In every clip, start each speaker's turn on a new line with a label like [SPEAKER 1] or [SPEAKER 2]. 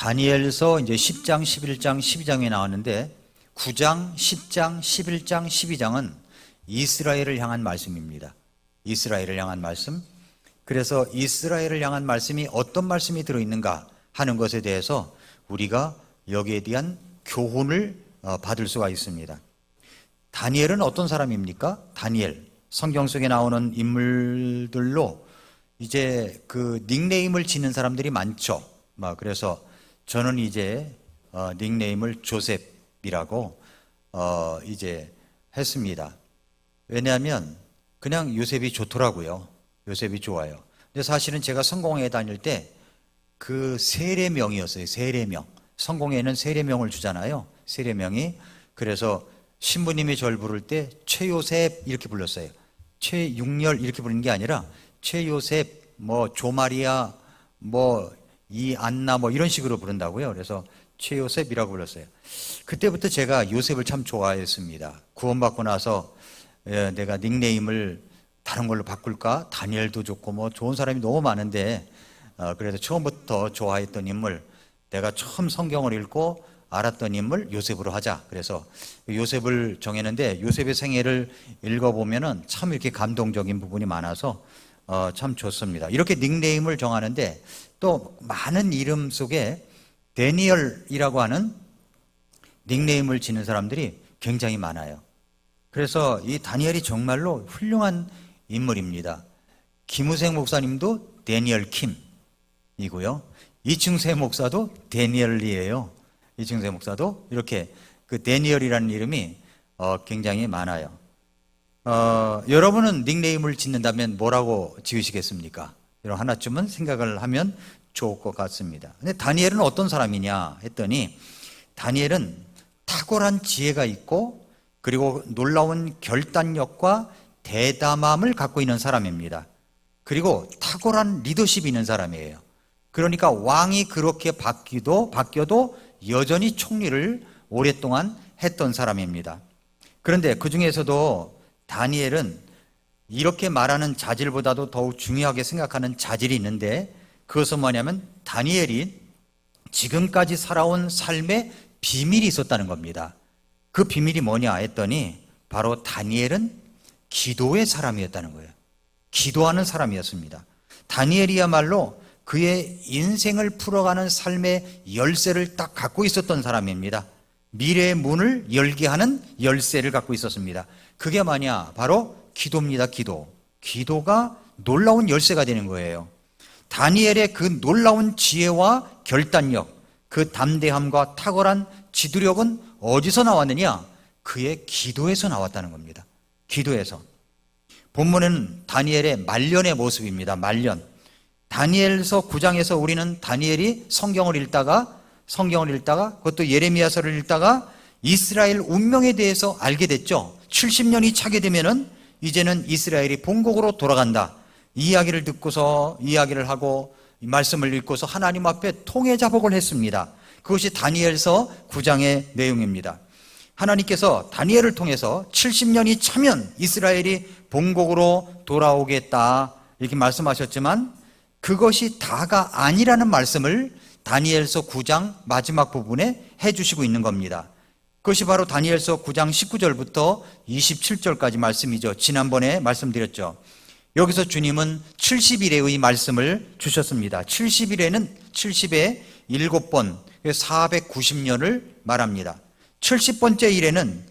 [SPEAKER 1] 다니엘서 이제 10장, 11장, 12장에 나왔는데 9장, 10장, 11장, 12장은 이스라엘을 향한 말씀입니다. 이스라엘을 향한 말씀. 그래서 이스라엘을 향한 말씀이 어떤 말씀이 들어있는가 하는 것에 대해서 우리가 여기에 대한 교훈을 받을 수가 있습니다. 다니엘은 어떤 사람입니까? 다니엘, 성경 속에 나오는 인물들로 이제 그 닉네임을 짓는 사람들이 많죠. 그래서 저는 이제 닉네임을 조셉이라고 이제 했습니다. 왜냐하면 그냥 요셉이 좋더라고요. 요셉이 좋아요. 근데 사실은 제가 성공회에 다닐 때 그 세례명이었어요. 세례명. 성공회에는 세례명을 주잖아요. 세례명이. 그래서 신부님이 저를 부를 때 최요셉 이렇게 불렀어요. 최육렬 이렇게 부르는 게 아니라 최요셉, 조마리아, 이안나 이런 식으로 부른다고요. 그래서 최요셉이라고 불렀어요. 그때부터 제가 요셉을 참 좋아했습니다. 구원받고 나서 내가 닉네임을 다른 걸로 바꿀까? 다니엘도 좋고 좋은 사람이 너무 많은데 그래서 처음부터 좋아했던 인물, 내가 처음 성경을 읽고 알았던 인물 요셉으로 하자. 그래서 요셉을 정했는데 요셉의 생애를 읽어보면은 참 이렇게 감동적인 부분이 많아서 참 좋습니다. 이렇게 닉네임을 정하는데 또 많은 이름 속에 데니엘이라고 하는 닉네임을 짓는 사람들이 굉장히 많아요. 그래서 이 다니엘이 정말로 훌륭한 인물입니다. 김우생 목사님도 데니엘 킴이고요. 이충세 목사도 데니엘이에요. 이충세 목사도 이렇게 그 데니엘이라는 이름이 굉장히 많아요. 여러분은 닉네임을 짓는다면 뭐라고 지으시겠습니까? 이런 하나쯤은 생각을 하면 좋을 것 같습니다. 근데 다니엘은 어떤 사람이냐 했더니 다니엘은 탁월한 지혜가 있고 그리고 놀라운 결단력과 대담함을 갖고 있는 사람입니다. 그리고 탁월한 리더십이 있는 사람이에요. 그러니까 왕이 그렇게 바뀌어도 여전히 총리를 오랫동안 했던 사람입니다. 그런데 그 중에서도 다니엘은 이렇게 말하는 자질보다도 더욱 중요하게 생각하는 자질이 있는데 그것은 뭐냐면 다니엘이 지금까지 살아온 삶에 비밀이 있었다는 겁니다. 그 비밀이 뭐냐 했더니 바로 다니엘은 기도의 사람이었다는 거예요. 기도하는 사람이었습니다. 다니엘이야말로 그의 인생을 풀어가는 삶의 열쇠를 딱 갖고 있었던 사람입니다. 미래의 문을 열게 하는 열쇠를 갖고 있었습니다. 그게 뭐냐? 바로 기도입니다. 기도가 놀라운 열쇠가 되는 거예요. 다니엘의 그 놀라운 지혜와 결단력, 그 담대함과 탁월한 지도력은 어디서 나왔느냐? 그의 기도에서 나왔다는 겁니다. 기도에서. 본문은 다니엘의 말년의 모습입니다. 말년. 다니엘서 9장에서 우리는 다니엘이 성경을 읽다가 그것도 예레미야서를 읽다가 이스라엘 운명에 대해서 알게 됐죠. 70년이 차게 되면은 이제는 이스라엘이 본국으로 돌아간다. 이 이야기를 듣고서 이야기를 하고 말씀을 읽고서 하나님 앞에 통회자복을 했습니다. 그것이 다니엘서 9장의 내용입니다. 하나님께서 다니엘을 통해서 70년이 차면 이스라엘이 본국으로 돌아오겠다 이렇게 말씀하셨지만 그것이 다가 아니라는 말씀을 다니엘서 9장 마지막 부분에 해주시고 있는 겁니다. 그것이 바로 다니엘서 9장 19절부터 27절까지 말씀이죠. 지난번에 말씀드렸죠. 여기서 주님은 70일의 말씀을 주셨습니다. 70일에는 70에 7번 490년을 말합니다. 70번째 일에는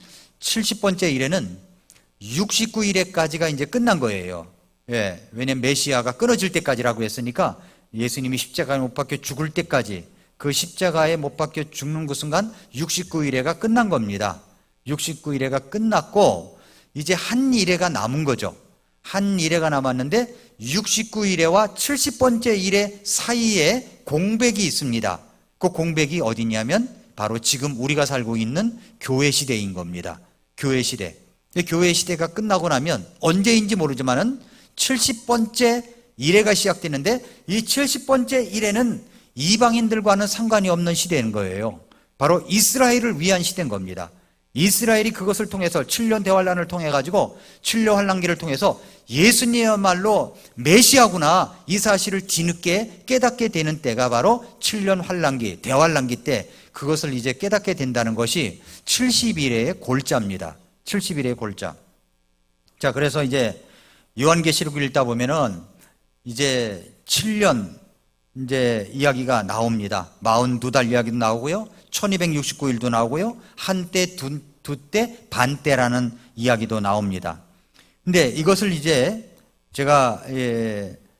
[SPEAKER 1] 69일에까지가 이제 끝난 거예요. 왜냐면 메시아가 끊어질 때까지라고 했으니까 예수님이 십자가에 못 박혀 죽을 때까지 그 십자가에 못 박혀 죽는 그 순간 69일에가 끝난 겁니다. 69일에가 끝났고 이제 한 일회가 남은 거죠. 한 일회가 남았는데 69일에와 70번째 일회 사이에 공백이 있습니다. 그 공백이 어디냐면 바로 지금 우리가 살고 있는 교회 시대인 겁니다. 교회 시대. 교회 시대가 끝나고 나면 언제인지 모르지만은 70번째 일회가 시작되는데 이 70번째 일회는 이방인들과는 상관이 없는 시대인 거예요. 바로 이스라엘을 위한 시대인 겁니다. 이스라엘이 그것을 통해서 7년 대환란을 통해 가지고 7년 환란기를 통해서 예수님이야말로 메시아구나 이 사실을 뒤늦게 깨닫게 되는 때가 바로 7년 환란기, 대환란기 때 그것을 이제 깨닫게 된다는 것이 70일의 골자입니다. 70일의 골자. 자, 그래서 이제 요한계시록을 읽다 보면은 이제 7년 이제 이야기가 나옵니다. 42달 이야기도 나오고요. 1269일도 나오고요. 한때, 두때, 반때라는 이야기도 나옵니다. 근데 이것을 이제 제가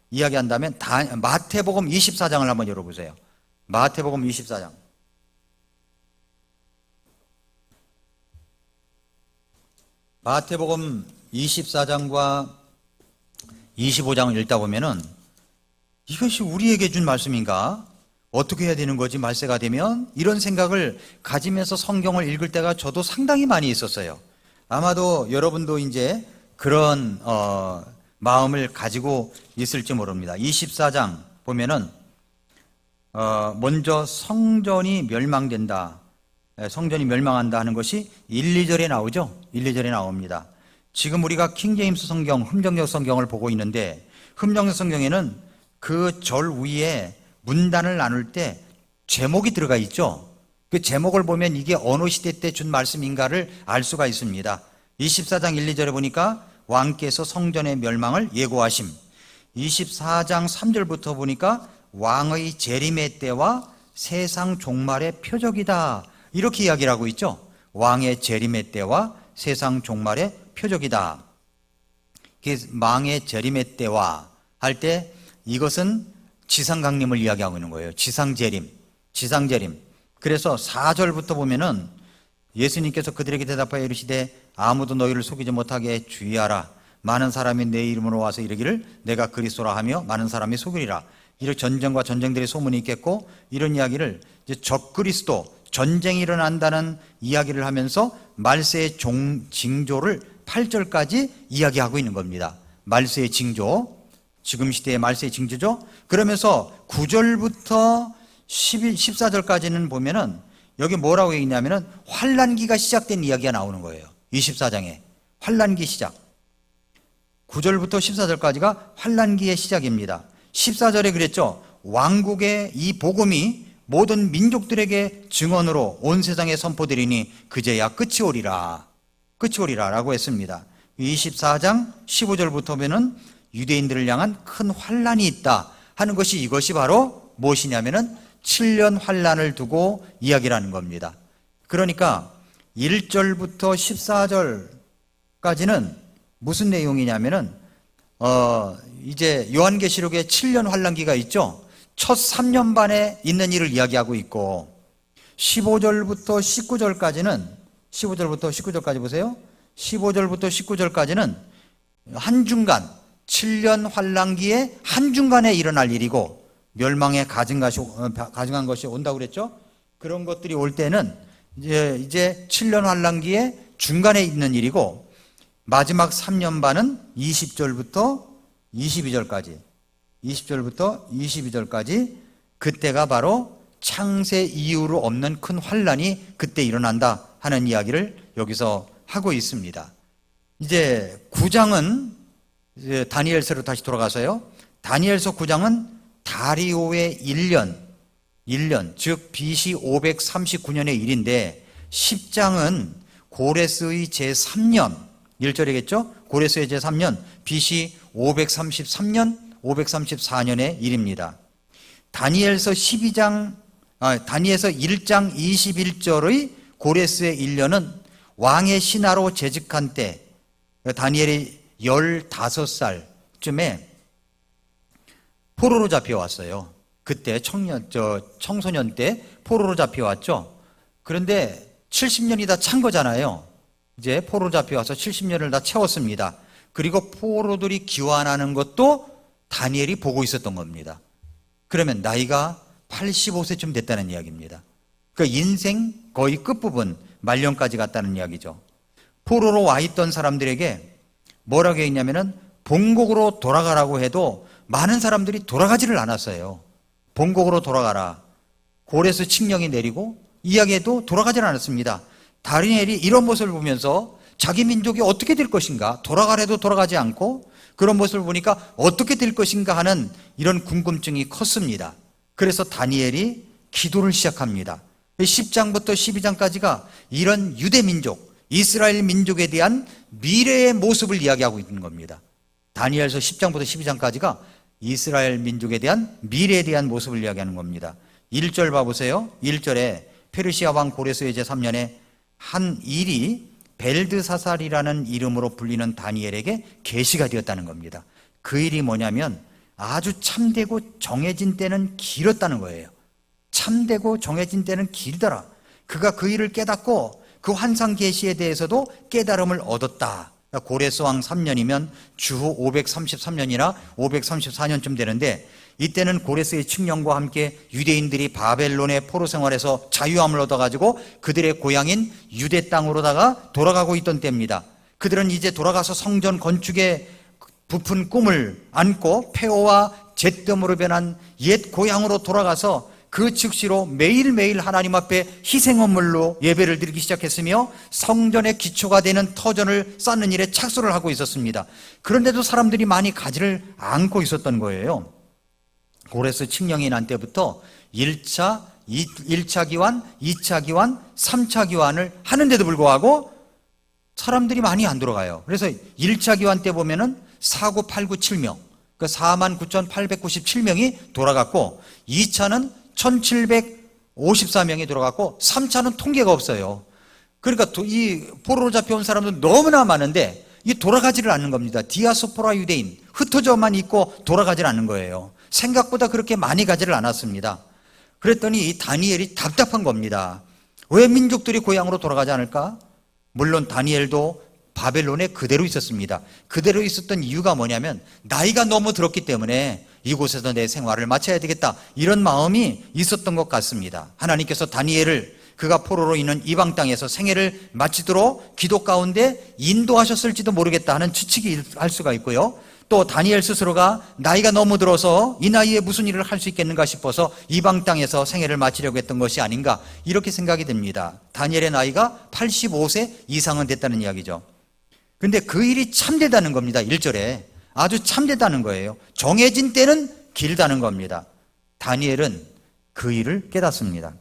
[SPEAKER 1] 이야기한다면 마태복음 24장을 한번 열어보세요. 마태복음 24장. 마태복음 24장과 25장을 읽다 보면은 이것이 우리에게 준 말씀인가? 어떻게 해야 되는 거지 말세가 되면? 이런 생각을 가지면서 성경을 읽을 때가 저도 상당히 많이 있었어요. 아마도 여러분도 이제 그런 마음을 가지고 있을지 모릅니다. 24장 보면은 먼저 성전이 멸망된다. 성전이 멸망한다 하는 것이 1, 2절에 나오죠. 1, 2절에 나옵니다. 지금 우리가 킹제임스 성경, 흠정역 성경을 보고 있는데 흠정역 성경에는 그 절 위에 문단을 나눌 때 제목이 들어가 있죠. 그 제목을 보면 이게 어느 시대 때 준 말씀인가를 알 수가 있습니다. 24장 1, 2절에 보니까 왕께서 성전의 멸망을 예고하심. 24장 3절부터 보니까 왕의 재림의 때와 세상 종말의 표적이다. 이렇게 이야기를 하고 있죠. 왕의 재림의 때와 세상 종말의 표적이다. 왕의 재림의 때와 할 때 이것은 지상강림을 이야기하고 있는 거예요. 지상재림. 그래서 4절부터 보면은 예수님께서 그들에게 대답하여 이르시되 아무도 너희를 속이지 못하게 주의하라. 많은 사람이 내 이름으로 와서 이르기를 내가 그리스도라 하며 많은 사람이 속이리라. 이렇게 전쟁과 전쟁들의 소문이 있겠고 이런 이야기를 이제 적그리스도 전쟁이 일어난다는 이야기를 하면서 말세의 징조를 8절까지 이야기하고 있는 겁니다. 말세의 징조, 지금 시대의 말세의 징조죠. 그러면서 9절부터 14절까지는 보면은 여기 뭐라고 얘기냐면은 환란기가 시작된 이야기가 나오는 거예요. 24장에 환란기 시작. 9절부터 14절까지가 환란기의 시작입니다. 14절에 그랬죠. 왕국의 이 복음이 모든 민족들에게 증언으로 온 세상에 선포되리니 그제야 끝이 오리라 라고 했습니다. 24장 15절부터 보면은 유대인들을 향한 큰 환란이 있다 하는 것이 이것이 바로 무엇이냐면은 7년 환란을 두고 이야기를 하는 겁니다. 그러니까 1절부터 14절까지는 무슨 내용이냐면은 이제 요한계시록에 7년 환란기가 있죠. 첫 3년 반에 있는 일을 이야기하고 있고 15절부터 19절까지 보세요. 15절부터 19절까지는 한중간 7년 환란기에 한중간에 일어날 일이고 멸망에 가증한 것이 온다고 그랬죠. 그런 것들이 올 때는 이제 7년 환란기에 중간에 있는 일이고 마지막 3년 반은 20절부터 22절까지 그때가 바로 창세 이후로 없는 큰 환란이 그때 일어난다 하는 이야기를 여기서 하고 있습니다. 이제 9장은 다니엘서로 다시 돌아가서요. 다니엘서 9장은 다리오의 1년 즉 BC 539년의 일인데 10장은 고레스의 제3년 1절이겠죠? 고레스의 제3년 BC 534년의 일입니다. 다니엘서 1장 21절의 고레스의 1년은 왕의 신하로 재직한 때 다니엘이 15살쯤에 포로로 잡혀왔어요. 그때 청소년 때 포로로 잡혀왔죠. 그런데 70년이 다 찬 거잖아요. 이제 포로로 잡혀와서 70년을 다 채웠습니다. 그리고 포로들이 귀환하는 것도 다니엘이 보고 있었던 겁니다. 그러면 나이가 85세쯤 됐다는 이야기입니다. 그러니까 인생 거의 끝부분 말년까지 갔다는 이야기죠. 포로로 와 있던 사람들에게 뭐라고 했냐면은 본국으로 돌아가라고 해도 많은 사람들이 돌아가지를 않았어요. 본국으로 돌아가라. 고레스 칙령이 내리고 이야기해도 돌아가질 않았습니다. 다니엘이 이런 모습을 보면서 자기 민족이 어떻게 될 것인가, 돌아가래도 돌아가지 않고 그런 모습을 보니까 어떻게 될 것인가 하는 이런 궁금증이 컸습니다. 그래서 다니엘이 기도를 시작합니다. 10장부터 12장까지가 이런 유대 민족, 이스라엘 민족에 대한 미래의 모습을 이야기하고 있는 겁니다. 다니엘서 10장부터 12장까지가 이스라엘 민족에 대한 미래에 대한 모습을 이야기하는 겁니다. 1절 봐보세요. 1절에 페르시아 왕 고레스의 제3년에 한 일이 벨드사살이라는 이름으로 불리는 다니엘에게 계시가 되었다는 겁니다. 그 일이 뭐냐면 아주 참되고 정해진 때는 길었다는 거예요. 참되고 정해진 때는 길더라. 그가 그 일을 깨닫고 그 환상 계시에 대해서도 깨달음을 얻었다. 고레스 왕 3년이면 주후 533년이나 534년쯤 되는데, 이때는 고레스의 칙령과 함께 유대인들이 바벨론의 포로 생활에서 자유함을 얻어가지고 그들의 고향인 유대 땅으로다가 돌아가고 있던 때입니다. 그들은 이제 돌아가서 성전 건축에 부푼 꿈을 안고 폐허와 잿더미로 변한 옛 고향으로 돌아가서 그 즉시로 매일매일 하나님 앞에 희생헌물로 예배를 드리기 시작했으며 성전의 기초가 되는 터전을 쌓는 일에 착수를 하고 있었습니다. 그런데도 사람들이 많이 가지를 않고 있었던 거예요. 고레스 칙령이 난 때부터 1차 기환, 2차 기환, 3차 기환을 하는데도 불구하고 사람들이 많이 안 들어가요. 그래서 1차 기환 때 보면은 49,897명, 그 49,897명이 돌아갔고, 2차는 1,754명이 돌아갔고, 3차는 통계가 없어요. 그러니까 이 포로로 잡혀온 사람들 너무나 많은데 이 돌아가지를 않는 겁니다. 디아스포라 유대인, 흩어져만 있고 돌아가질 않는 거예요. 생각보다 그렇게 많이 가지를 않았습니다. 그랬더니 이 다니엘이 답답한 겁니다. 왜 민족들이 고향으로 돌아가지 않을까? 물론 다니엘도 바벨론에 그대로 있었습니다. 그대로 있었던 이유가 뭐냐면 나이가 너무 들었기 때문에 이곳에서 내 생활을 마쳐야 되겠다, 이런 마음이 있었던 것 같습니다. 하나님께서 다니엘을 그가 포로로 있는 이방 땅에서 생애를 마치도록 기도 가운데 인도하셨을지도 모르겠다 하는 추측이 할 수가 있고요. 또 다니엘 스스로가 나이가 너무 들어서 이 나이에 무슨 일을 할 수 있겠는가 싶어서 이방 땅에서 생애를 마치려고 했던 것이 아닌가, 이렇게 생각이 듭니다. 다니엘의 나이가 85세 이상은 됐다는 이야기죠. 근데 그 일이 참되다는 겁니다. 1절에 아주 참되다는 거예요. 정해진 때는 길다는 겁니다. 다니엘은 그 일을 깨닫습니다.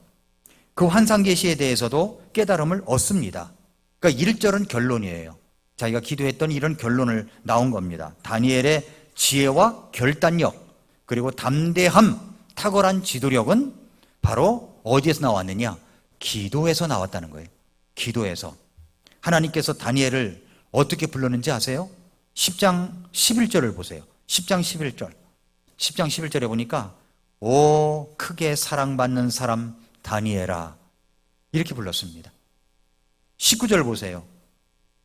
[SPEAKER 1] 그 환상 계시에 대해서도 깨달음을 얻습니다. 그러니까 1절은 결론이에요. 자기가 기도했던 이런 결론을 나온 겁니다. 다니엘의 지혜와 결단력, 그리고 담대함, 탁월한 지도력은 바로 어디에서 나왔느냐? 기도에서 나왔다는 거예요. 기도에서. 하나님께서 다니엘을 어떻게 불렀는지 아세요? 10장 11절을 보세요. 10장 11절. 10장 11절에 보니까 오 크게 사랑받는 사람 다니엘아, 이렇게 불렀습니다. 19절 보세요.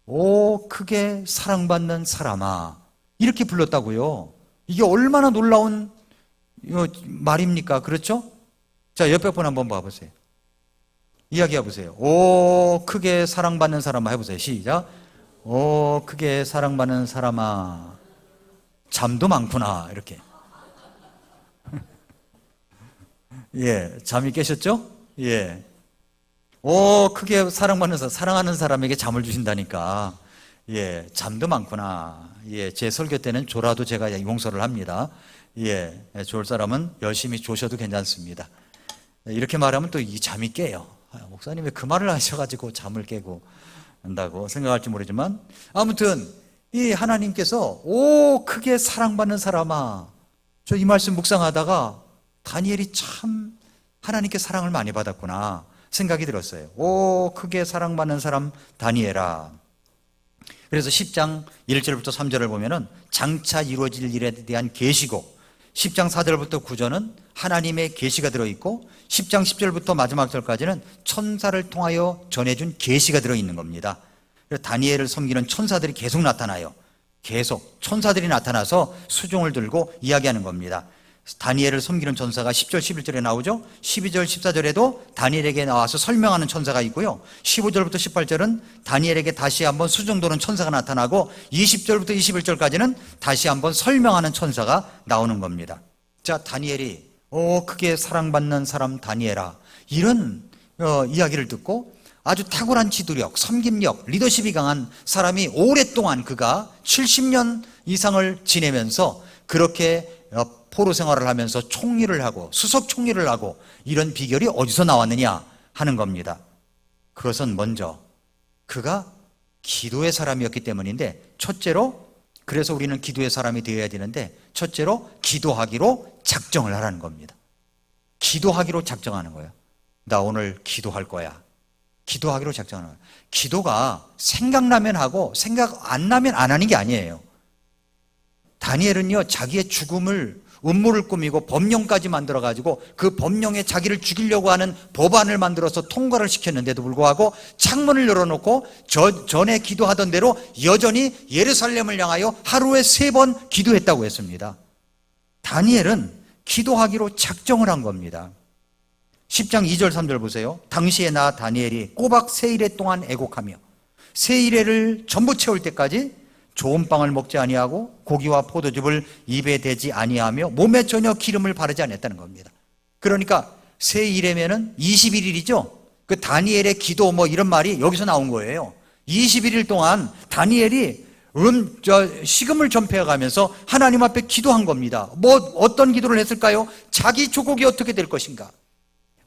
[SPEAKER 1] 오 크게 사랑받는 사람아, 이렇게 불렀다고요. 이게 얼마나 놀라운 말입니까? 그렇죠? 자, 옆에 분 한번 봐보세요. 이야기해 보세요. 오 크게 사랑받는 사람아 해보세요. 시작. 오 크게 사랑받는 사람아, 잠도 많구나, 이렇게. 예, 잠이 깨셨죠? 예. 오 크게 사랑받는 사람, 사랑하는 사람에게 잠을 주신다니까. 예, 잠도 많구나. 예, 제 설교 때는 졸아도 제가 용서를 합니다. 예, 졸 사람은 열심히 조셔도 괜찮습니다. 이렇게 말하면 또 이 잠이 깨요. 목사님 왜 그 말을 하셔가지고 잠을 깨고 한다고 생각할지 모르지만, 아무튼 이 하나님께서 오 크게 사랑받는 사람아, 저 이 말씀 묵상하다가 다니엘이 참 하나님께 사랑을 많이 받았구나 생각이 들었어요. 오 크게 사랑받는 사람 다니엘아. 그래서 10장 1절부터 3절을 보면은 장차 이루어질 일에 대한 계시고, 10장 4절부터 9절은 하나님의 계시가 들어있고, 10장 10절부터 마지막 절까지는 천사를 통하여 전해준 계시가 들어있는 겁니다. 그래서 다니엘을 섬기는 천사들이 계속 나타나요. 계속 천사들이 나타나서 수종을 들고 이야기하는 겁니다. 다니엘을 섬기는 천사가 10절 11절에 나오죠. 12절 14절에도 다니엘에게 나와서 설명하는 천사가 있고요. 15절부터 18절은 다니엘에게 다시 한번 수종도는 천사가 나타나고, 20절부터 21절까지는 다시 한번 설명하는 천사가 나오는 겁니다. 자, 다니엘이 오 크게 사랑받는 사람 다니엘아, 이런 이야기를 듣고, 아주 탁월한 지도력, 섬김력, 리더십이 강한 사람이 오랫동안 그가 70년 이상을 지내면서 그렇게 포로 생활을 하면서 총리를 하고 수석 총리를 하고 이런 비결이 어디서 나왔느냐 하는 겁니다. 그것은 먼저 그가 기도의 사람이었기 때문인데, 첫째로, 그래서 우리는 기도의 사람이 되어야 되는데, 첫째로 기도하기로 작정을 하라는 겁니다. 기도하기로 작정하는 거예요. 나 오늘 기도할 거야. 기도하기로 작정하는 거예요. 기도가 생각나면 하고 생각 안 나면 안 하는 게 아니에요. 다니엘은요, 자기의 죽음을 음모를 꾸미고 법령까지 만들어가지고 그 법령에 자기를 죽이려고 하는 법안을 만들어서 통과를 시켰는데도 불구하고 창문을 열어놓고 전에 기도하던 대로 여전히 예루살렘을 향하여 하루에 3번 기도했다고 했습니다. 다니엘은 기도하기로 작정을 한 겁니다. 10장 2절 3절 보세요. 당시에 나 다니엘이 꼬박 3일에 동안 애곡하며 3일에를 전부 채울 때까지 좋은 빵을 먹지 아니하고 고기와 포도즙을 입에 대지 아니하며 몸에 전혀 기름을 바르지 않았다는 겁니다. 그러니까 새 일에면은 21일이죠. 그 다니엘의 기도 뭐 이런 말이 여기서 나온 거예요. 21일 동안 다니엘이 식음을 전폐해가면서 하나님 앞에 기도한 겁니다. 뭐 어떤 기도를 했을까요? 자기 조국이 어떻게 될 것인가?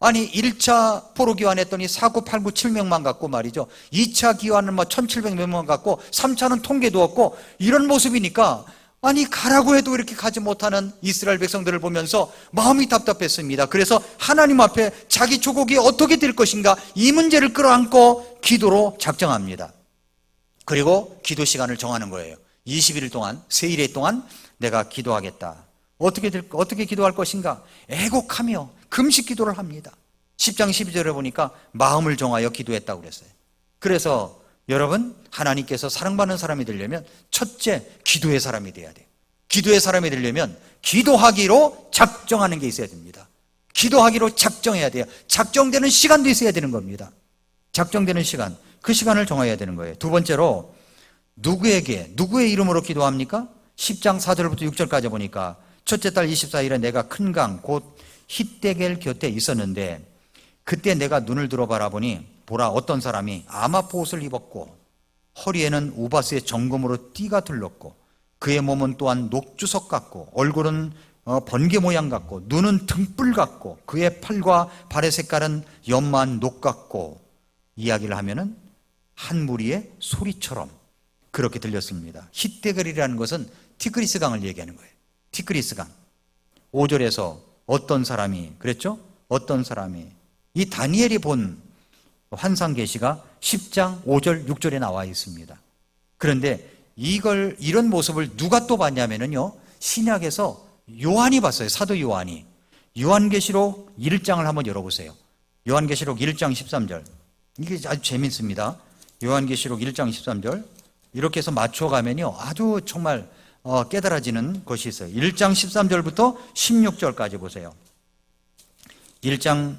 [SPEAKER 1] 아니 1차 포로 기환했더니 4구, 8구, 7명만 갖고 말이죠. 2차 기환은 뭐 1700명만 갖고 3차는 통계도 없고 이런 모습이니까 아니 가라고 해도 이렇게 가지 못하는 이스라엘 백성들을 보면서 마음이 답답했습니다. 그래서 하나님 앞에 자기 조국이 어떻게 될 것인가 이 문제를 끌어안고 기도로 작정합니다. 그리고 기도 시간을 정하는 거예요. 21일 동안, 세 일의 동안 내가 기도하겠다. 어떻게 기도할 것인가? 애곡하며 금식 기도를 합니다. 10장 12절에 보니까 마음을 정하여 기도했다고 그랬어요. 그래서 여러분, 하나님께서 사랑받는 사람이 되려면 첫째, 기도의 사람이 돼야 돼요. 기도의 사람이 되려면 기도하기로 작정하는 게 있어야 됩니다. 기도하기로 작정해야 돼요. 작정되는 시간도 있어야 되는 겁니다. 작정되는 시간, 그 시간을 정해야 되는 거예요. 두 번째로 누구의 이름으로 기도합니까? 10장 4절부터 6절까지 보니까 첫째 달 24일에 내가 큰 강 곧 히데겔 곁에 있었는데 그때 내가 눈을 들어 바라보니 보라 어떤 사람이 아마포 옷을 입었고 허리에는 우바스의 정금으로 띠가 둘렀고 그의 몸은 또한 녹주석 같고 얼굴은 번개 모양 같고 눈은 등불 같고 그의 팔과 발의 색깔은 연마한 녹 같고 이야기를 하면은 한 무리의 소리처럼 그렇게 들렸습니다. 히데겔이라는 것은 티그리스 강을 얘기하는 거예요. 티그리스 강. 5절에서 어떤 사람이 그랬죠? 어떤 사람이 이 다니엘이 본 환상 계시가 10장 5절 6절에 나와 있습니다. 그런데 이런 모습을 누가 또 봤냐면요, 신약에서 요한이 봤어요. 사도 요한이. 요한계시록 1장을 한번 열어보세요. 요한계시록 1장 13절. 이게 아주 재밌습니다. 요한계시록 1장 13절. 이렇게 해서 맞춰가면요, 아주 정말 깨달아지는 것이 있어요. 1장 13절부터 16절까지 보세요. 1장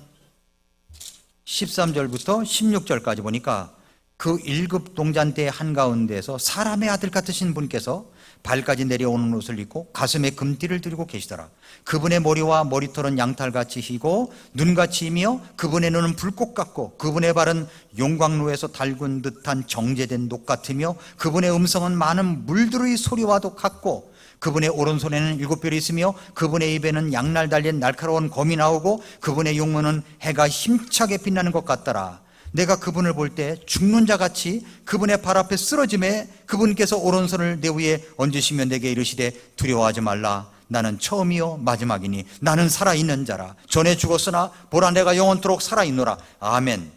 [SPEAKER 1] 13절부터 16절까지 보니까 그 1급 동잔대 한가운데에서 사람의 아들 같으신 분께서 발까지 내려오는 옷을 입고 가슴에 금띠를 들고 계시더라. 그분의 머리와 머리털은 양털같이 희고 눈같이 이며 그분의 눈은 불꽃 같고 그분의 발은 용광로에서 달군 듯한 정제된 녹 같으며 그분의 음성은 많은 물들의 소리와도 같고 그분의 오른손에는 7별이 있으며 그분의 입에는 양날 달린 날카로운 검이 나오고 그분의 용모는 해가 힘차게 빛나는 것 같더라. 내가 그분을 볼 때 죽는 자같이 그분의 발 앞에 쓰러짐에 그분께서 오른손을 내 위에 얹으시며 내게 이르시되 두려워하지 말라. 나는 처음이요 마지막이니 나는 살아있는 자라. 전에 죽었으나 보라 내가 영원토록 살아있노라. 아멘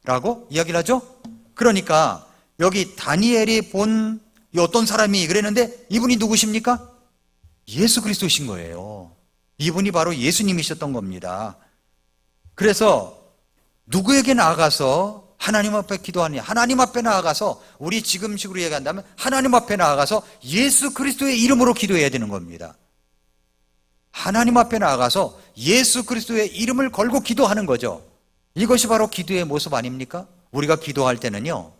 [SPEAKER 1] 라고 이야기를 하죠. 그러니까 여기 다니엘이 본 어떤 사람이 그랬는데 이분이 누구십니까? 예수 그리스도이신 거예요. 이분이 바로 예수님이셨던 겁니다. 그래서 누구에게 나아가서 하나님 앞에 기도하느냐? 하나님 앞에 나아가서 우리 지금식으로 얘기한다면 하나님 앞에 나아가서 예수 그리스도의 이름으로 기도해야 되는 겁니다. 하나님 앞에 나아가서 예수 그리스도의 이름을 걸고 기도하는 거죠. 이것이 바로 기도의 모습 아닙니까? 우리가 기도할 때는요,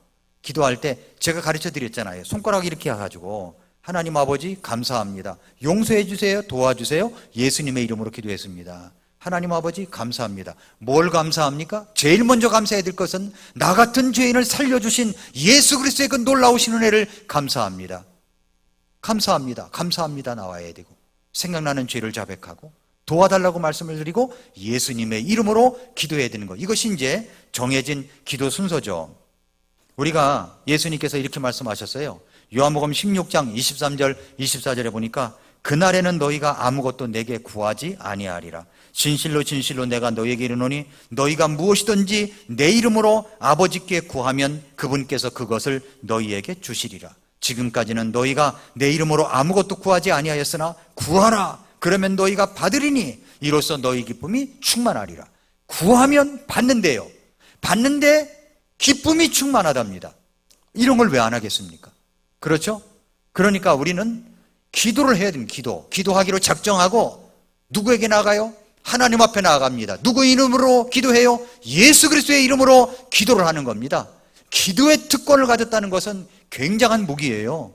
[SPEAKER 1] 기도할 때 제가 가르쳐 드렸잖아요. 손가락 이렇게 해가지고 하나님 아버지 감사합니다. 용서해 주세요. 도와주세요. 예수님의 이름으로 기도했습니다. 하나님 아버지 감사합니다. 뭘 감사합니까? 제일 먼저 감사해야 될 것은 나 같은 죄인을 살려주신 예수 그리스도의 그 놀라우신 은혜를 감사합니다. 감사합니다. 감사합니다 나와야 되고, 생각나는 죄를 자백하고 도와달라고 말씀을 드리고 예수님의 이름으로 기도해야 되는 것, 이것이 이제 정해진 기도 순서죠. 우리가 예수님께서 이렇게 말씀하셨어요. 요한복음 16장 23절 24절에 보니까 그날에는 너희가 아무것도 내게 구하지 아니하리라. 진실로 진실로 내가 너희에게 이르노니 너희가 무엇이든지 내 이름으로 아버지께 구하면 그분께서 그것을 너희에게 주시리라. 지금까지는 너희가 내 이름으로 아무것도 구하지 아니하였으나 구하라. 그러면 너희가 받으리니 이로써 너희 기쁨이 충만하리라. 구하면 받는데요. 받는데 기쁨이 충만하답니다. 이런 걸 왜 안 하겠습니까? 그렇죠? 그러니까 우리는 기도를 해야 됩니다. 기도하기로 작정하고 누구에게 나가요? 하나님 앞에 나아갑니다. 누구 이름으로 기도해요? 예수 그리스도의 이름으로 기도를 하는 겁니다. 기도의 특권을 가졌다는 것은 굉장한 무기예요.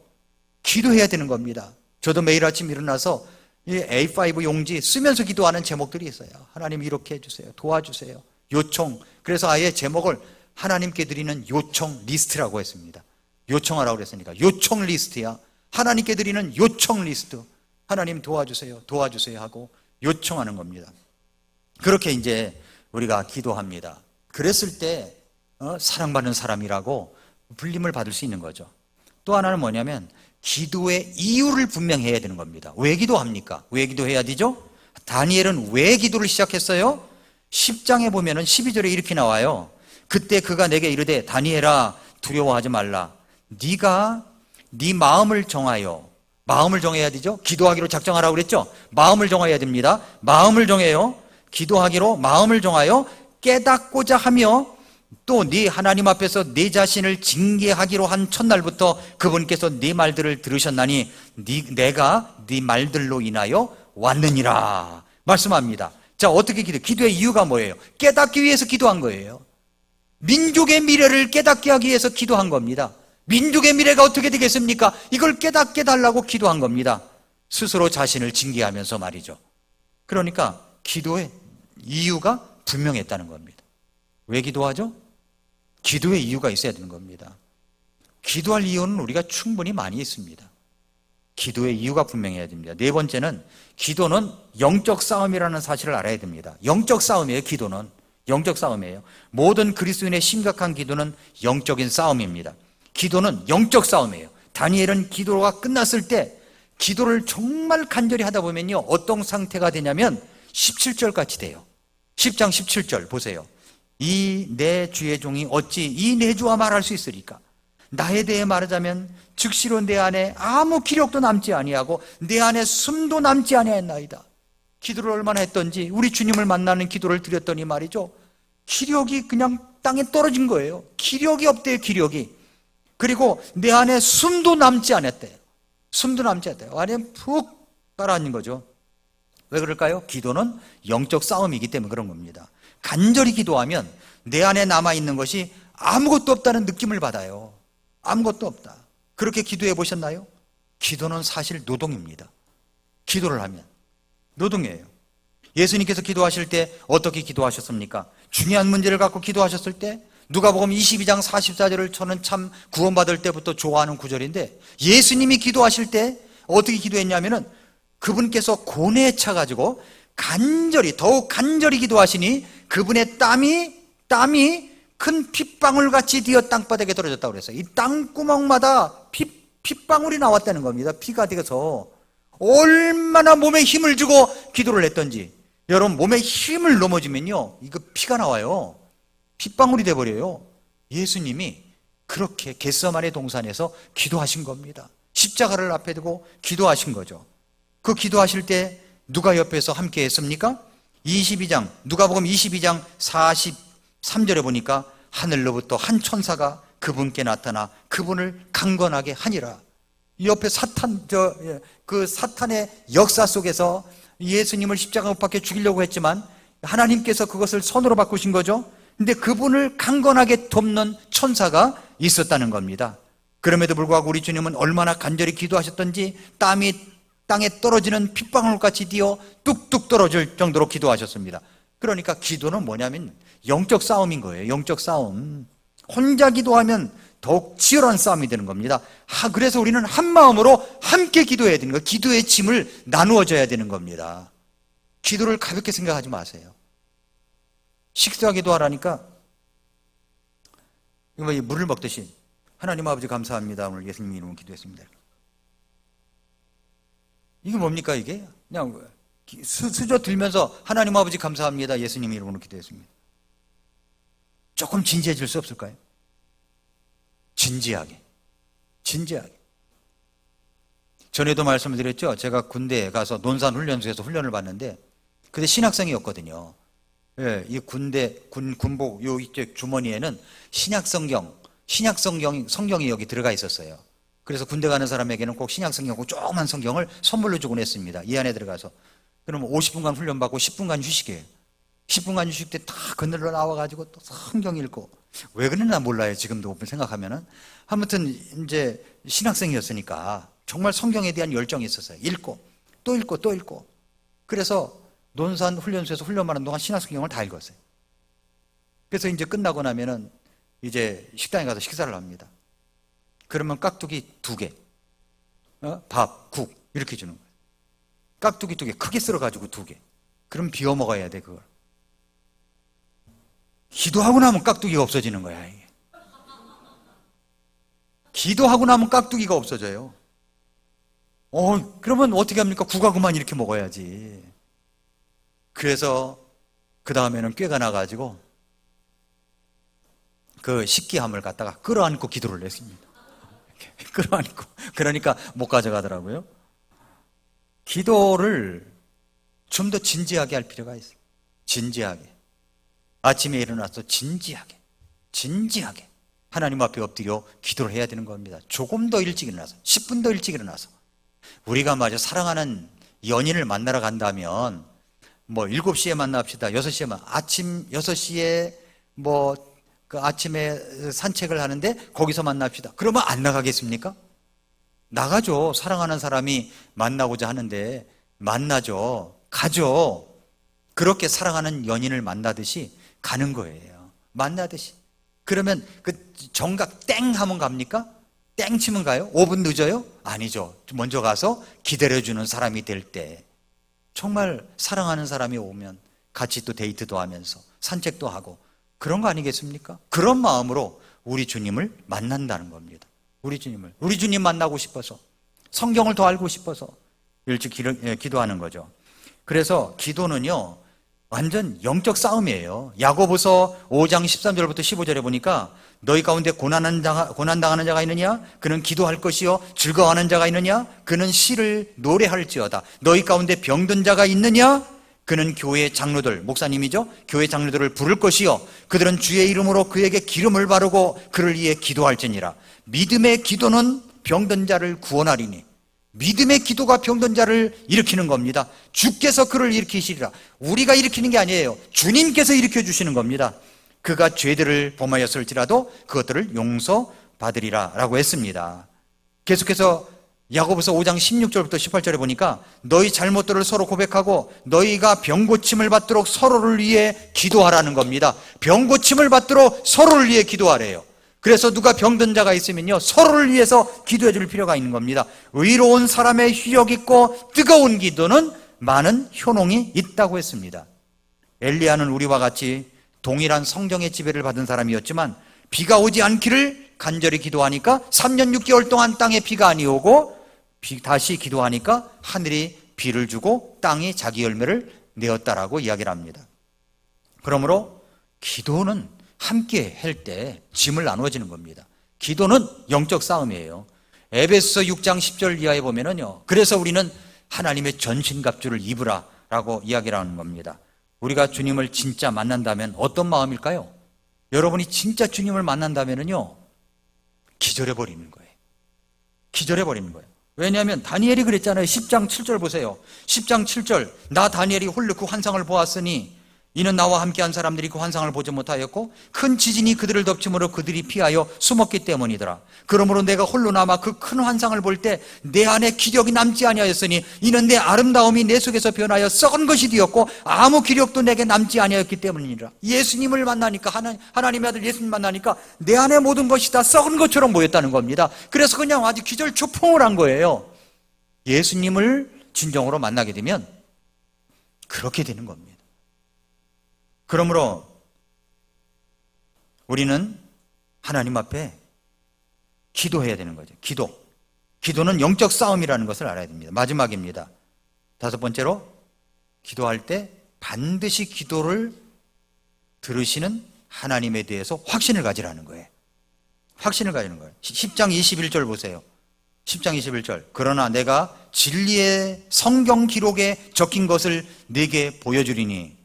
[SPEAKER 1] 기도해야 되는 겁니다. 저도 매일 아침 일어나서 이 A5 용지 쓰면서 기도하는 제목들이 있어요. 하나님 이렇게 해주세요. 도와주세요. 요청. 그래서 아예 제목을 하나님께 드리는 요청 리스트라고 했습니다. 요청하라고 그랬으니까 요청 리스트야. 하나님께 드리는 요청 리스트. 하나님 도와주세요. 도와주세요 하고 요청하는 겁니다. 그렇게 이제 우리가 기도합니다. 그랬을 때 사랑받는 사람이라고 불림을 받을 수 있는 거죠. 또 하나는 뭐냐면 기도의 이유를 분명히 해야 되는 겁니다. 왜 기도합니까? 왜 기도해야 되죠? 다니엘은 왜 기도를 시작했어요? 10장에 보면은 12절에 이렇게 나와요. 그때 그가 내게 이르되 다니엘아 두려워하지 말라. 네가 네 마음을 정하여, 마음을 정해야 되죠. 기도하기로 작정하라고 그랬죠. 마음을 정해야 됩니다. 마음을 정해요. 기도하기로 마음을 정하여 깨닫고자 하며 또 네 하나님 앞에서 네 자신을 징계하기로 한 첫날부터 그분께서 네 말들을 들으셨나니 내가 네 말들로 인하여 왔느니라 말씀합니다. 자, 어떻게 기도의 이유가 뭐예요? 깨닫기 위해서 기도한 거예요. 민족의 미래를 깨닫게 하기 위해서 기도한 겁니다. 민족의 미래가 어떻게 되겠습니까? 이걸 깨닫게 달라고 기도한 겁니다. 스스로 자신을 징계하면서 말이죠. 그러니까 기도의 이유가 분명했다는 겁니다. 왜 기도하죠? 기도의 이유가 있어야 되는 겁니다. 기도할 이유는 우리가 충분히 많이 있습니다. 기도의 이유가 분명해야 됩니다. 네 번째는 기도는 영적 싸움이라는 사실을 알아야 됩니다. 영적 싸움이에요. 기도는 영적 싸움이에요. 모든 그리스도인의 심각한 기도는 영적인 싸움입니다. 기도는 영적 싸움이에요. 다니엘은 기도가 끝났을 때 기도를 정말 간절히 하다 보면요, 어떤 상태가 되냐면 17절 같이 돼요. 10장 17절 보세요. 이 내 주의 종이 어찌 이 내 주와 말할 수 있으리까? 나에 대해 말하자면 즉시로 내 안에 아무 기력도 남지 아니하고 내 안에 숨도 남지 아니하였나이다. 기도를 얼마나 했던지 우리 주님을 만나는 기도를 드렸더니 말이죠, 기력이 그냥 땅에 떨어진 거예요. 기력이 없대요. 기력이. 그리고 내 안에 숨도 남지 않았대요. 숨도 남지 않았대요. 안에 푹 가라앉는 거죠. 왜 그럴까요? 기도는 영적 싸움이기 때문에 그런 겁니다. 간절히 기도하면 내 안에 남아있는 것이 아무것도 없다는 느낌을 받아요. 아무것도 없다. 그렇게 기도해 보셨나요? 기도는 사실 노동입니다. 기도를 하면 노동이에요. 예수님께서 기도하실 때 어떻게 기도하셨습니까? 중요한 문제를 갖고 기도하셨을 때 누가복음 22장 44절을 저는 참 구원받을 때부터 좋아하는 구절인데, 예수님이 기도하실 때 어떻게 기도했냐면은 그분께서 고뇌에 차가지고 간절히, 더욱 간절히 기도하시니 그분의 땀이 큰 핏방울 같이 뒤어 땅바닥에 떨어졌다고 그랬어요. 이 땅구멍마다 핏방울이 나왔다는 겁니다. 피가 되어서 얼마나 몸에 힘을 주고 기도를 했던지. 여러분, 몸에 힘을 넘어지면요, 이거 피가 나와요. 핏방울이 돼버려요. 예수님이 그렇게 겟세마네 동산에서 기도하신 겁니다. 십자가를 앞에 두고 기도하신 거죠. 그 기도하실 때 누가 옆에서 함께 했습니까? 누가복음 22장 43절에 보니까 하늘로부터 한 천사가 그분께 나타나 그분을 강건하게 하니라. 옆에 사탄의 역사 속에서 예수님을 십자가 못 박혀 죽이려고 했지만 하나님께서 그것을 선으로 바꾸신 거죠. 근데 그분을 강건하게 돕는 천사가 있었다는 겁니다. 그럼에도 불구하고 우리 주님은 얼마나 간절히 기도하셨던지 땀이 땅에 떨어지는 핏방울같이 뛰어 뚝뚝 떨어질 정도로 기도하셨습니다. 그러니까 기도는 뭐냐면 영적 싸움인 거예요. 영적 싸움. 혼자 기도하면 더욱 치열한 싸움이 되는 겁니다. 그래서 우리는 한 마음으로 함께 기도해야 되는 거예요. 기도의 짐을 나누어져야 되는 겁니다. 기도를 가볍게 생각하지 마세요. 식사 기도하라니까 물을 먹듯이 하나님 아버지 감사합니다. 오늘 예수님 이름으로 기도했습니다. 이게 뭡니까 이게? 그냥 수저 들면서 하나님 아버지 감사합니다. 예수님 이름으로 기도했습니다. 조금 진지해질 수 없을까요? 진지하게. 전에도 말씀을 드렸죠. 제가 군대에 가서 논산훈련소에서 훈련을 받는데 그때 신학생이었거든요. 예, 이 군복 요 이쪽 주머니에는 성경이 여기 들어가 있었어요. 그래서 군대 가는 사람에게는 꼭 신약성경, 조그만 성경을 선물로 주곤 했습니다. 이 안에 들어가서. 그러면 50분간 훈련받고 10분간 휴식이에요. 10분간 휴식 때 다 그늘로 나와가지고 또 성경 읽고. 왜 그랬나 몰라요. 지금도 생각하면은. 아무튼 이제 신학생이었으니까 정말 성경에 대한 열정이 있었어요. 읽고 또 읽고 또 읽고. 그래서 논산 훈련소에서 훈련하는 동안 신학성경을 다 읽었어요. 그래서 이제 끝나고 나면은 이제 식당에 가서 식사를 합니다. 그러면 깍두기 2개, 밥, 국 이렇게 주는 거예요. 깍두기 2개 크게 썰어가지고 2개. 그럼 비워 먹어야 돼 그걸. 기도하고 나면 깍두기가 없어지는 거야 이게. 기도하고 나면 깍두기가 없어져요. 그러면 어떻게 합니까? 국화 그만 이렇게 먹어야지. 그래서 그 다음에는 꾀가 나가지고 그 식기함을 갖다가 끌어안고 기도를 했습니다. 끌어안고. 그러니까 못 가져가더라고요. 기도를 좀 더 진지하게 할 필요가 있어요. 진지하게. 아침에 일어나서 진지하게 하나님 앞에 엎드려 기도를 해야 되는 겁니다. 조금 더 일찍 일어나서 10분 더 일찍 일어나서 우리가 마저 사랑하는 연인을 만나러 간다면 7시에 만납시다. 6시에 아침 6시에 그 아침에 산책을 하는데 거기서 만납시다. 그러면 안 나가겠습니까? 나가죠. 사랑하는 사람이 만나고자 하는데 만나죠. 가죠. 그렇게 사랑하는 연인을 만나듯이 가는 거예요. 만나듯이. 그러면 그 정각 땡 하면 갑니까? 땡 치면 가요? 5분 늦어요? 아니죠. 먼저 가서 기다려주는 사람이 될 때 정말 사랑하는 사람이 오면 같이 또 데이트도 하면서 산책도 하고 그런 거 아니겠습니까? 그런 마음으로 우리 주님을 만난다는 겁니다. 우리 주님 만나고 싶어서 성경을 더 알고 싶어서 일찍 기도하는 거죠. 그래서 기도는요 완전 영적 싸움이에요. 야고보서 5장 13절부터 15절에 보니까 너희 가운데 고난당하는 자가 있느냐? 그는 기도할 것이요 즐거워하는 자가 있느냐? 그는 시를 노래할지어다. 너희 가운데 병든 자가 있느냐? 그는 교회 장로들, 목사님이죠? 교회 장로들을 부를 것이요 그들은 주의 이름으로 그에게 기름을 바르고 그를 위해 기도할지니라. 믿음의 기도는 병든 자를 구원하리니. 믿음의 기도가 병든 자를 일으키는 겁니다. 주께서 그를 일으키시리라. 우리가 일으키는 게 아니에요. 주님께서 일으켜 주시는 겁니다. 그가 죄들을 범하였을지라도 그것들을 용서받으리라 라고 했습니다. 계속해서 야고보서 5장 16절부터 18절에 보니까 너희 잘못들을 서로 고백하고 너희가 병고침을 받도록 서로를 위해 기도하라는 겁니다. 병고침을 받도록 서로를 위해 기도하래요. 그래서 누가 병든 자가 있으면요 서로를 위해서 기도해 줄 필요가 있는 겁니다. 의로운 사람의 휘력 있고 뜨거운 기도는 많은 효능이 있다고 했습니다. 엘리야는 우리와 같이 동일한 성경의 지배를 받은 사람이었지만 비가 오지 않기를 간절히 기도하니까 3년 6개월 동안 땅에 비가 아니 오고 다시 기도하니까 하늘이 비를 주고 땅이 자기 열매를 내었다라고 이야기를 합니다. 그러므로 기도는 함께 할 때 짐을 나누어지는 겁니다. 기도는 영적 싸움이에요. 에베소서 6장 10절 이하에 보면은요 그래서 우리는 하나님의 전신갑주를 입으라 라고 이야기를 하는 겁니다. 우리가 주님을 진짜 만난다면 어떤 마음일까요? 여러분이 진짜 주님을 만난다면은요 기절해버리는 거예요. 기절해버리는 거예요. 왜냐하면 다니엘이 그랬잖아요. 10장 7절 보세요. 10장 7절 나 다니엘이 홀로 그 환상을 보았으니 이는 나와 함께한 사람들이 그 환상을 보지 못하였고 큰 지진이 그들을 덮침으로 그들이 피하여 숨었기 때문이더라. 그러므로 내가 홀로 남아 그 큰 환상을 볼 때 내 안에 기력이 남지 아니하였으니 이는 내 아름다움이 내 속에서 변하여 썩은 것이 되었고 아무 기력도 내게 남지 아니하였기 때문이니라. 예수님을 만나니까, 하나님의 아들 예수님 만나니까 내 안에 모든 것이 다 썩은 것처럼 보였다는 겁니다. 그래서 그냥 아주 기절초풍을 한 거예요. 예수님을 진정으로 만나게 되면 그렇게 되는 겁니다. 그러므로 우리는 하나님 앞에 기도해야 되는 거죠. 기도는 영적 싸움이라는 것을 알아야 됩니다. 마지막입니다. 5번째로, 기도할 때 반드시 기도를 들으시는 하나님에 대해서 확신을 가지라는 거예요. 확신을 가지는 거예요. 10장 21절 보세요. 10장 21절. 그러나 내가 진리의 성경 기록에 적힌 것을 네게 보여주리니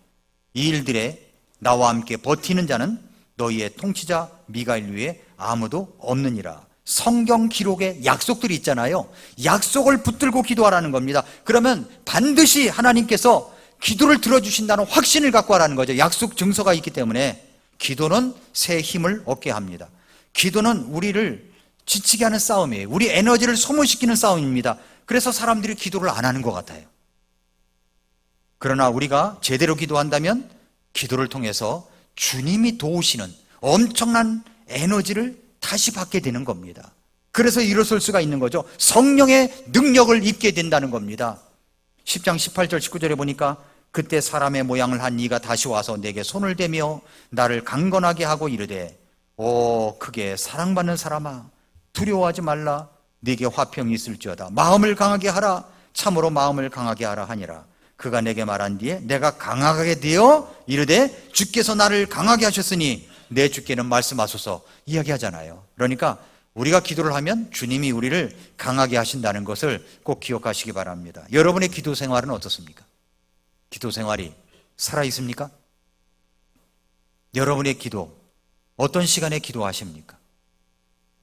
[SPEAKER 1] 이 일들에 나와 함께 버티는 자는 너희의 통치자 미가엘 위에 아무도 없느니라. 성경 기록에 약속들이 있잖아요. 약속을 붙들고 기도하라는 겁니다. 그러면 반드시 하나님께서 기도를 들어주신다는 확신을 갖고 하라는 거죠. 약속 증서가 있기 때문에. 기도는 새 힘을 얻게 합니다. 기도는 우리를 지치게 하는 싸움이에요. 우리 에너지를 소모시키는 싸움입니다. 그래서 사람들이 기도를 안 하는 것 같아요. 그러나 우리가 제대로 기도한다면 기도를 통해서 주님이 도우시는 엄청난 에너지를 다시 받게 되는 겁니다. 그래서 일어설 수가 있는 거죠. 성령의 능력을 입게 된다는 겁니다. 10장 18절 19절에 보니까 그때 사람의 모양을 한 이가 다시 와서 내게 손을 대며 나를 강건하게 하고 이르되 오 크게 사랑받는 사람아 두려워하지 말라. 네게 화평이 있을지어다. 마음을 강하게 하라. 참으로 마음을 강하게 하라 하니라. 그가 내게 말한 뒤에 내가 강하게 되어 이르되 주께서 나를 강하게 하셨으니 내 주께는 말씀하소서 이야기하잖아요. 그러니까 우리가 기도를 하면 주님이 우리를 강하게 하신다는 것을 꼭 기억하시기 바랍니다. 여러분의 기도 생활은 어떻습니까? 기도 생활이 살아있습니까? 여러분의 기도 어떤 시간에 기도하십니까?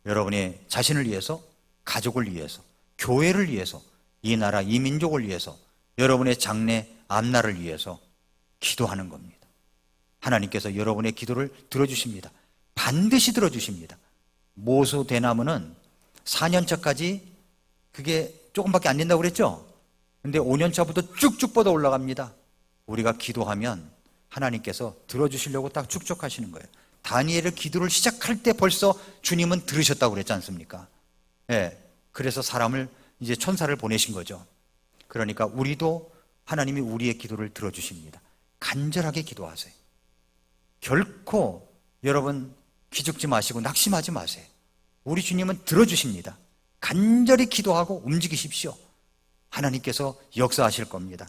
[SPEAKER 1] 여러분의 자신을 위해서, 가족을 위해서, 교회를 위해서, 이 나라, 이 민족을 위해서, 여러분의 장래, 앞날을 위해서 기도하는 겁니다. 하나님께서 여러분의 기도를 들어주십니다. 반드시 들어주십니다. 모소 대나무는 4년차까지 그게 조금밖에 안 된다고 그랬죠? 근데 5년차부터 쭉쭉 뻗어 올라갑니다. 우리가 기도하면 하나님께서 들어주시려고 딱 축적하시는 거예요. 다니엘의 기도를 시작할 때 벌써 주님은 들으셨다고 그랬지 않습니까? 예, 그래서 사람을 이제 천사를 보내신 거죠. 그러니까 우리도 하나님이 우리의 기도를 들어주십니다. 간절하게 기도하세요. 결코 여러분 기죽지 마시고 낙심하지 마세요. 우리 주님은 들어주십니다. 간절히 기도하고 움직이십시오. 하나님께서 역사하실 겁니다.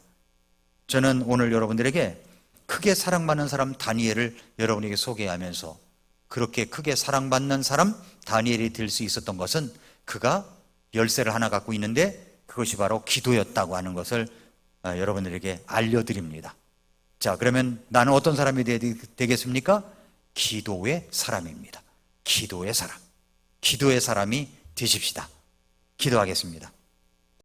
[SPEAKER 1] 저는 오늘 여러분들에게 크게 사랑받는 사람 다니엘을 여러분에게 소개하면서 그렇게 크게 사랑받는 사람 다니엘이 될 수 있었던 것은 그가 열쇠를 하나 갖고 있는데 그것이 바로 기도였다고 하는 것을 여러분들에게 알려드립니다. 자, 그러면 나는 어떤 사람이 되겠습니까? 기도의 사람입니다. 기도의 사람. 기도의 사람이 되십시다. 기도하겠습니다.